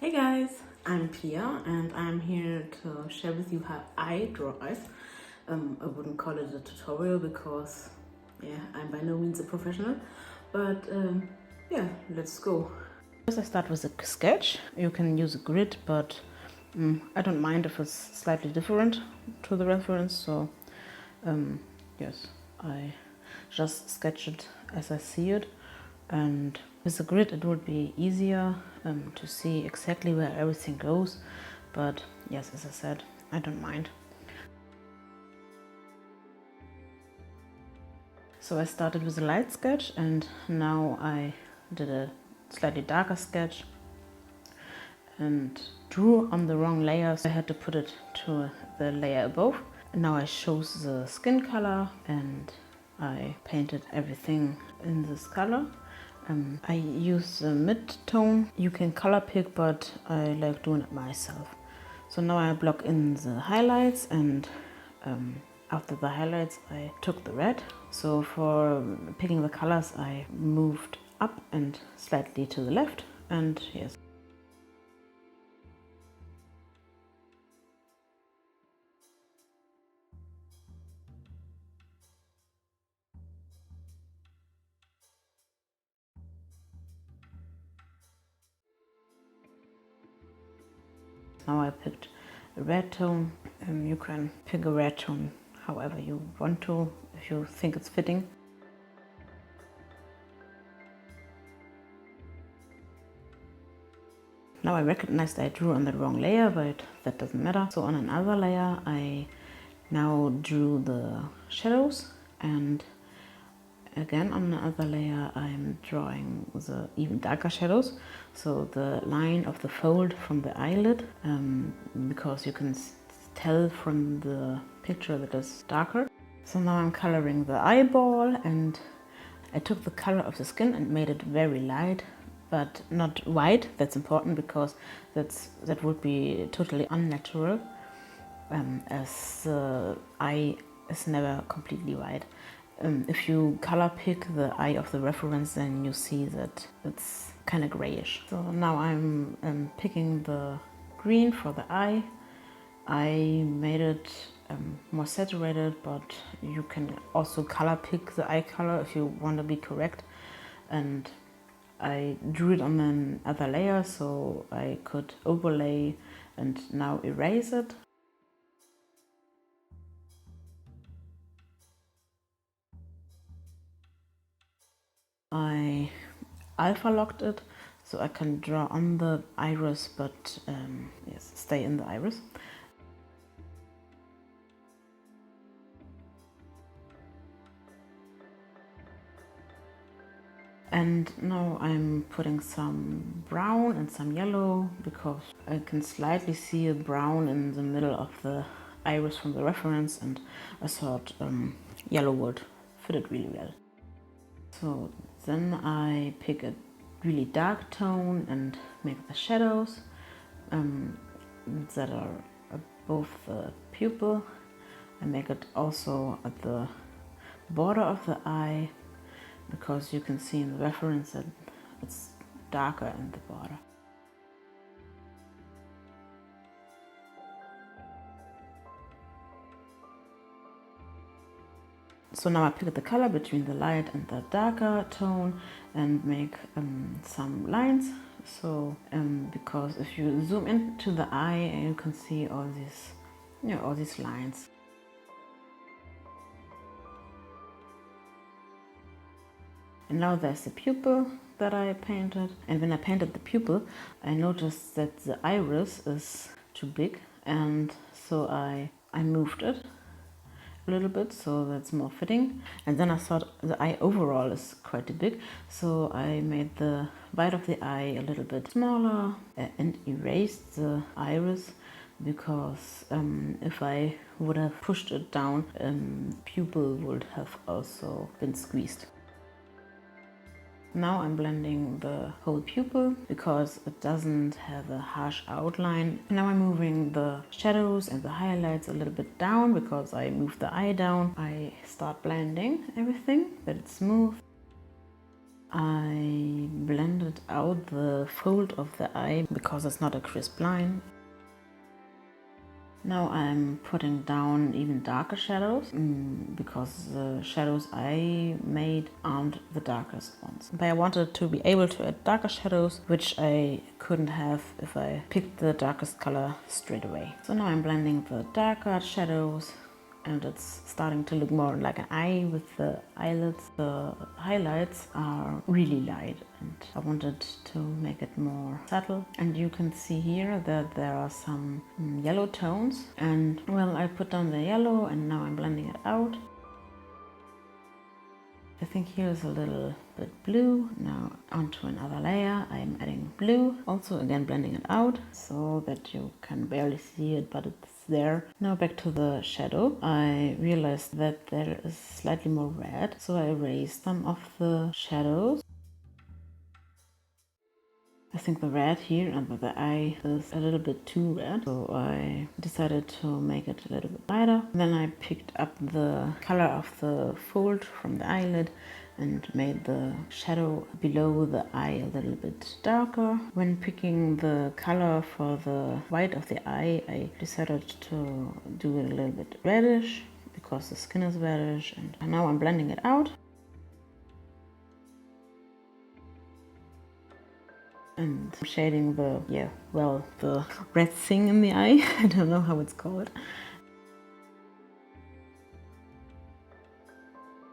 Hey guys, I'm Pia and I'm here to share with you how I draw eyes. I wouldn't call it a tutorial because I'm by no means a professional, but let's go. First I start with a sketch. You can use a grid, but I don't mind if it's slightly different to the reference, so yes, I just sketch it as I see it. And with the grid it would be easier to see exactly where everything goes, but yes, as I said, I don't mind. So I started with a light sketch and now I did a slightly darker sketch and drew on the wrong layer, so I had to put it to the layer above. And now I chose the skin color and I painted everything in this color. I use the mid-tone. You can color pick, but I like doing it myself. So now I block in the highlights, and after the highlights I took the red. So for picking the colors I moved up and slightly to the left, and yes. Now I picked a red tone. You can pick a red tone however you want to, if you think it's fitting. Now I recognized I drew on the wrong layer, but that doesn't matter. So on another layer I now drew the shadows, and again on another layer I'm drawing the even darker shadows. So the line of the fold from the eyelid, because you can tell from the picture that it's darker. So now I'm coloring the eyeball, and I took the color of the skin and made it very light, but not white. That's important because that would be totally unnatural, as the eye is never completely white. If you color pick the eye of the reference, then you see that it's kind of grayish. So now I'm picking the green for the eye. I made it more saturated, but you can also color pick the eye color if you want to be correct. And I drew it on another layer so I could overlay and now erase it. I alpha locked it so I can draw on the iris, but yes, stay in the iris. And now I'm putting some brown and some yellow because I can slightly see a brown in the middle of the iris from the reference, and I thought yellow would fit it really well. So then I pick a really dark tone and make the shadows that are above the pupil. I make it also at the border of the eye, because you can see in the reference that it's darker in the border. So now I pick the color between the light and the darker tone and make some lines. So because if you zoom into the eye, you can see all these lines. And now there's the pupil that I painted. And when I painted the pupil, I noticed that the iris is too big, and so I moved it a little bit so that's more fitting. And then I thought the eye overall is quite big, so I made the white of the eye a little bit smaller and erased the iris, because if I would have pushed it down, pupil would have also been squeezed. Now I'm blending the whole pupil because it doesn't have a harsh outline. Now I'm moving the shadows and the highlights a little bit down because I moved the eye down. I start blending everything that it's smooth. I blended out the fold of the eye because it's not a crisp line. Now I'm putting down even darker shadows because the shadows I made aren't the darkest ones. But I wanted to be able to add darker shadows, which I couldn't have if I picked the darkest color straight away. So now I'm blending the darker shadows, and it's starting to look more like an eye with the eyelids. The highlights are really light and I wanted to make it more subtle. And you can see here that there are some yellow tones, and well, I put down the yellow and now I'm blending it out. I think here is a little bit blue. Now onto another layer, I'm adding blue. Also again blending it out so that you can barely see it, but it's there. Now back to the shadow. I realized that there is slightly more red, so I erased some of the shadows. I think the red here under the eye is a little bit too red, so I decided to make it a little bit lighter. Then I picked up the color of the fold from the eyelid and made the shadow below the eye a little bit darker. When picking the color for the white of the eye, I decided to do it a little bit reddish because the skin is reddish, and now I'm blending it out. And shading the, the red thing in the eye. I don't know how it's called.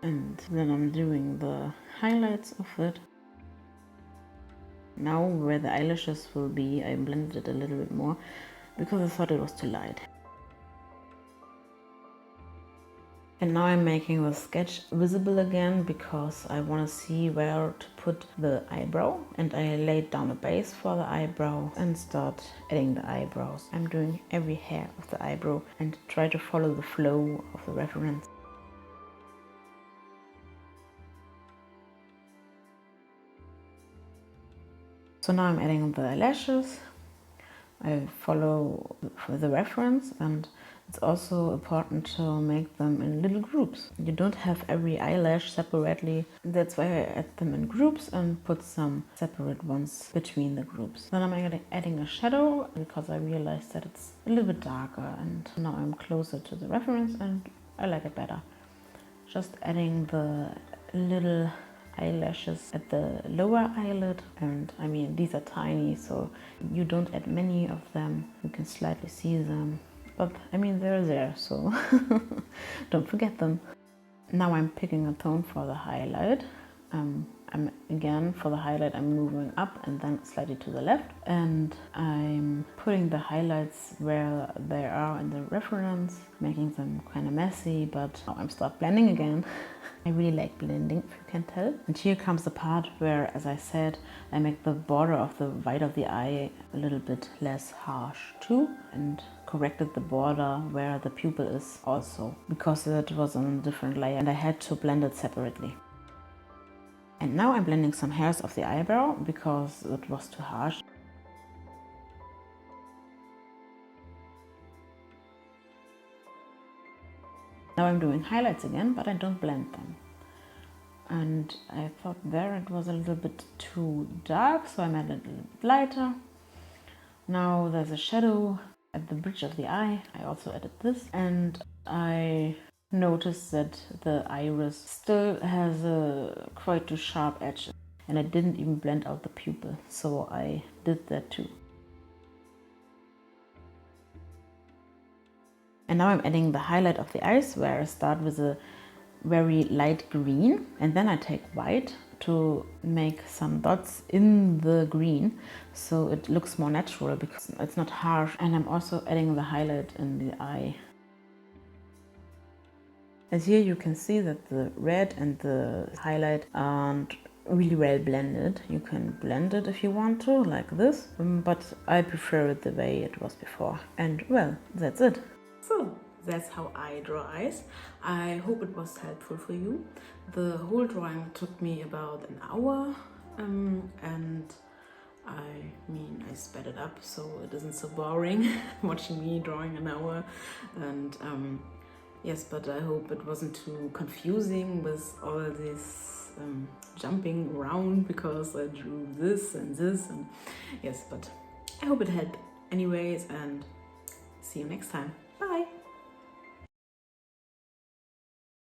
And then I'm doing the highlights of it. Now where the eyelashes will be, I blended it a little bit more because I thought it was too light. And now I'm making the sketch visible again because I want to see where to put the eyebrow. And I laid down a base for the eyebrow and start adding the eyebrows. I'm doing every hair of the eyebrow and try to follow the flow of the reference. So now I'm adding the lashes. I follow the reference, and it's also important to make them in little groups. You don't have every eyelash separately. That's why I add them in groups and put some separate ones between the groups. Then I'm adding a shadow because I realized that it's a little bit darker, and now I'm closer to the reference and I like it better. Just adding the little eyelashes at the lower eyelid, and I mean these are tiny, so you don't add many of them. You can slightly see them, but I mean they're there, so don't forget them. Now I'm picking a tone for the highlight. For the highlight I'm moving up and then slightly to the left, and I'm putting the highlights where they are in the reference, making them kind of messy, but now I'm start blending again. I really like blending, if you can tell. And here comes the part where, as I said, I make the border of the white of the eye a little bit less harsh too, and corrected the border where the pupil is also, because it was on a different layer and I had to blend it separately. And now I'm blending some hairs of the eyebrow because it was too harsh. Now I'm doing highlights again, but I don't blend them. And I thought there it was a little bit too dark, so I made it a little bit lighter. Now there's a shadow at the bridge of the eye. I also added this, and I noticed that the iris still has a quite too sharp edge, and I didn't even blend out the pupil, so I did that too. And now I'm adding the highlight of the eyes, where I start with a very light green, and then I take white to make some dots in the green so it looks more natural because it's not harsh. And I'm also adding the highlight in the eye. As here you can see that the red and the highlight aren't really well blended. You can blend it if you want to, like this, but I prefer it the way it was before. And well, that's it. So that's how I draw eyes. I hope it was helpful for you. The whole drawing took me about an hour, and I sped it up so it isn't so boring watching me drawing an hour. And yes, but I hope it wasn't too confusing with all these jumping around because I drew this and this, and yes, but I hope it helped anyways, and see you next time. Bye!